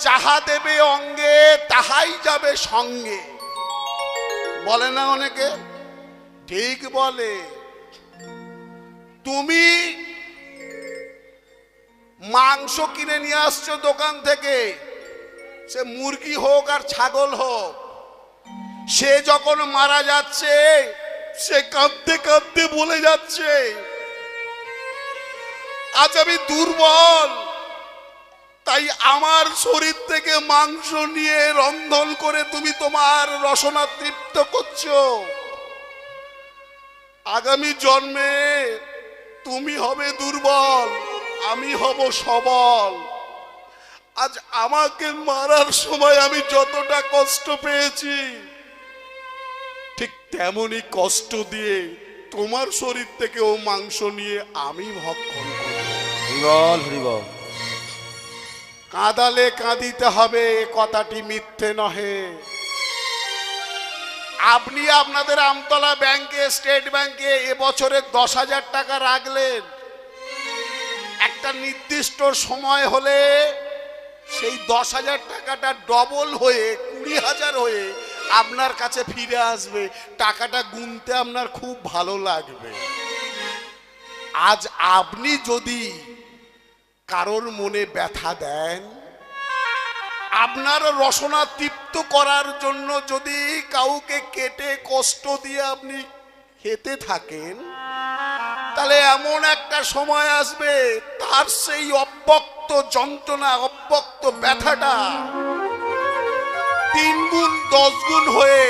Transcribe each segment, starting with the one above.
যাহা দেবে অঙ্গে তাহাই যাবে সঙ্গে, বলে না অনেকে? ঠিক বলে। তুমি মাংস কিনে নিয়ে আসছো দোকান থেকে, সে মুরগি হোক আর ছাগল হোক, সে যখন মারা যাচ্ছে সে কাঁদতে কাঁদতে বলে যাচ্ছে, আজ আমি দুর্বল, তাই আমার শরীর থেকে মাংস নিয়ে রন্ধন করে তুমি তোমার রসনা তৃপ্ত করছো। আগামী জন্মে তুমি হবে দুর্বল, আমি হব সবল। আজ আমাকে মারার সময় আমি যতটা কষ্ট পেয়েছি, ঠিক তেমনি কষ্ট দিয়ে তোমার শরীর থেকে ও মাংস নিয়ে আমি ভক্ষণ করব। হরিবল হরিবল। কাঁদালে কাঁদিতে হবে, এ কথাটি মিথ্যে নহে। আপনি আপনাদের আমতলা ব্যাংকে, স্টেট ব্যাংকে এবছরে 10,000 টাকা রাখলেন, একটা নির্দিষ্ট সময় হলে সেই 10,000 টাকাটা ডবল হয়ে 20,000 হয়ে আপনার কাছে ফিরে আসবে। টাকাটা গুনতে আপনার খুব ভালো লাগবে। আজ আপনি যদি কারোর মনে ব্যথা দেন, আপনার রসনা তৃপ্ত করার জন্য যদি কাউকে কেটে কষ্ট দিয়ে আপনি খেতে থাকেন, তাহলে এমন একটা সময় আসবে তার সেই অব্যক্ত যন্ত্রণা, অব্যক্ত ব্যথাটা 3 গুণ 10 গুণ হয়ে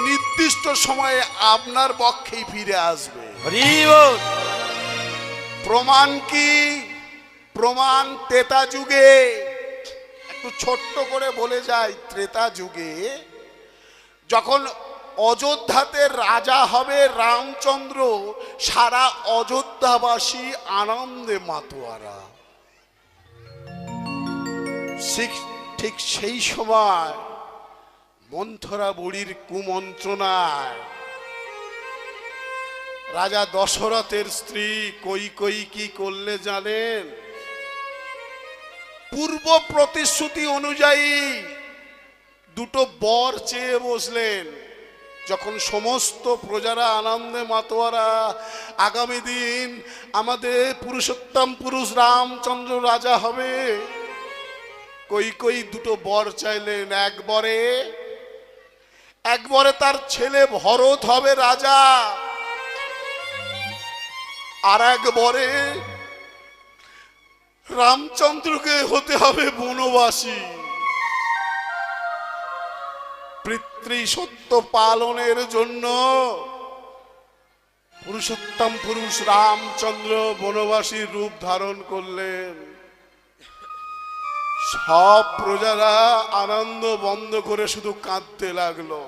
নির্দিষ্ট সময়ে আপনার পক্ষেই ফিরে আসবে। হরিবল। প্রমাণ কি? প্রমাণ ত্রেতা যুগে। একটু ছোট্ট করে বলে যাই, ত্রেতা যুগে যখন অযোধ্যাতে রাজা হবে রামচন্দ্র, সারা অযোধ্যাবাসী আনন্দে মাতোয়ারা। ঠিক সেই সময় মন্থরা বুড়ির কুমন্ত্রণায় রাজা দশরথের স্ত্রী কৈকেয়ী কি করলে জানেন? পূর্ব প্রতিশ্রুতি অনুযায়ী দুটো বর চেয়ে বসলেন। যখন সমস্ত প্রজারা আনন্দে মাতোয়ারা, আগামী দিন আমাদের পুরুষোত্তম পুরুষ রামচন্দ্র রাজা হবে, কৈকেয়ী দুটো বর চাইলেন। একবারে তার ছেলে ভরত হবে রাজা, আর একবারে রামচন্দ্রকে হতে হবে বনবাসী। পিতৃ সত্য পালনের জন্য পুরুষোত্তম পুরুষ রামচন্দ্র বনবাসীর রূপ ধারণ করলেন। সব প্রজারা আনন্দ বন্ধ করে শুধু কাঁদতে লাগলো।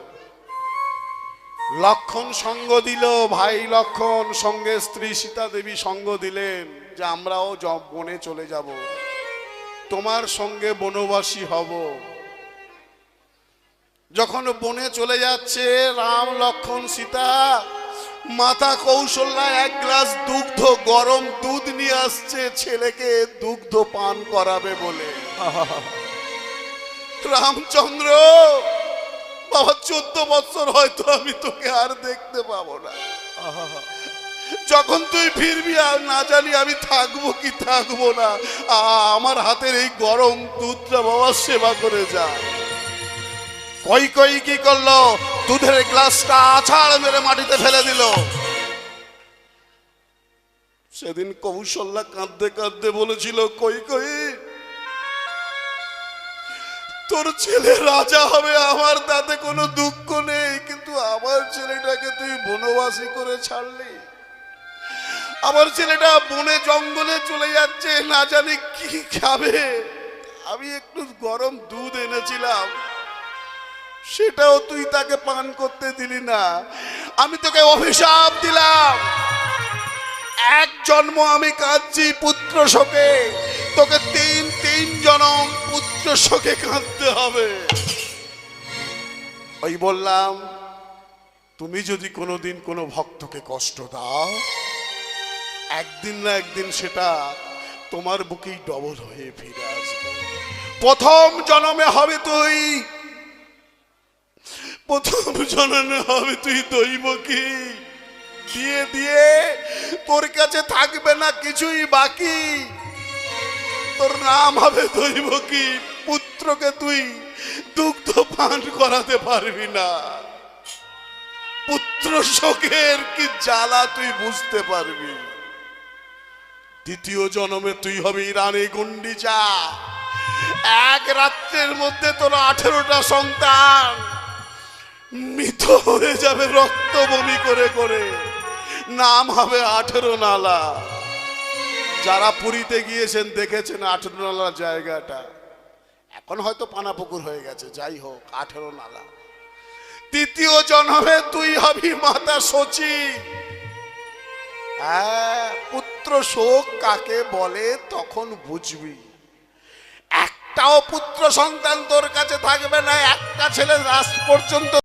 লক্ষণ সঙ্গ দিল, ভাই লক্ষণ সঙ্গে স্ত্রী সীতা দেবী সঙ্গ দিলেন যে আমরাও বনে চলে যাব, তোমার সঙ্গে বনবাসী হব। যখন বনে চলে যাচ্ছে রাম লক্ষণ সীতা, মাতা কৌশল্যা 1 গ্লাস দুগ্ধ, গরম দুধ নিয়ে আসছে ছেলেকে দুগ্ধ পান করাবে বলে। রামচন্দ্র, বাবা 14 বছর হয়তো আমি তোকে আর দেখতে পাবো না, যখন তুই ফিরবি আর না জানি আমি থাকবো কি থাকবো না, আমার হাতের এই গরম দুধটা বাবা সেবা করে যা। কৈকেয়ী কি করলো? দুধের গ্লাসটা আছাড় মেরে মাটিতে ফেলে দিল। সেদিন কৌশল্যা কাঁদতে কাঁদতে বলেছিল, কৈকেয়ী তোর ছেলে রাজা হবে, আমার তাতে কোনো দুঃখ নেই, কিন্তু আমার ছেলেটাকে তুই বনবাসী করে ছাড়লি। আমার ছেলেটা বনে জঙ্গলে চলে যাচ্ছে, না জানি কি খাবে। আমি একটু গরম দুধ এনেছিলাম, সেটাও তুই তাকে পান করতে দিলি না। আমি তোকে অভিশাপ দিলাম, 1 জন্ম আমি কাঁদছি পুত্র শোকে, তোকে 3 জনম পুত্র শোকে কাঁদতে হবে। ওই বললাম, তুমি যদি কোনোদিন কোনো ভক্তকে কষ্ট দাও, একদিন না একদিন সেটা তোমার বুকেই ডবল হয়ে ফিরে আসবে। প্রথম জন্মে হবে তুই, প্রথম জন্মে হবে তুই দৈবকী। দিয়ে দিয়ে তোর কাছে থাকবে না কিছুই বাকি, তোর নাম হবে দৈবকী। পুত্রকে তুই দুগ্ধ পান করাতে পারবি না, পুত্র শোকের কি জ্বালা তুই বুঝতে পারবি। দ্বিতীয় জন্মে তুই হবি রানী গুন্ডিচা। এক রাত্রের মধ্যে তোর 18টা সন্তান মৃত হয়ে যাবে রক্ত বমি করে করে, নাম হবে 18 নালা। যারা পুরীতে গিয়েছেন দেখেছেন 18 নালা জায়গাটা, এখন হয়তো পানাপুকুর হয়ে গেছে, যাই হোক 18 নালা। তৃতীয় জন্মে তুই হবি মাতা সচি। হ্যাঁ, পুত্র শোক কাকে বলে তখন বুঝবি। একটাও পুত্র সন্তান তোর কাছে থাকবে না, একটা ছেলে লাস্ট পর্যন্ত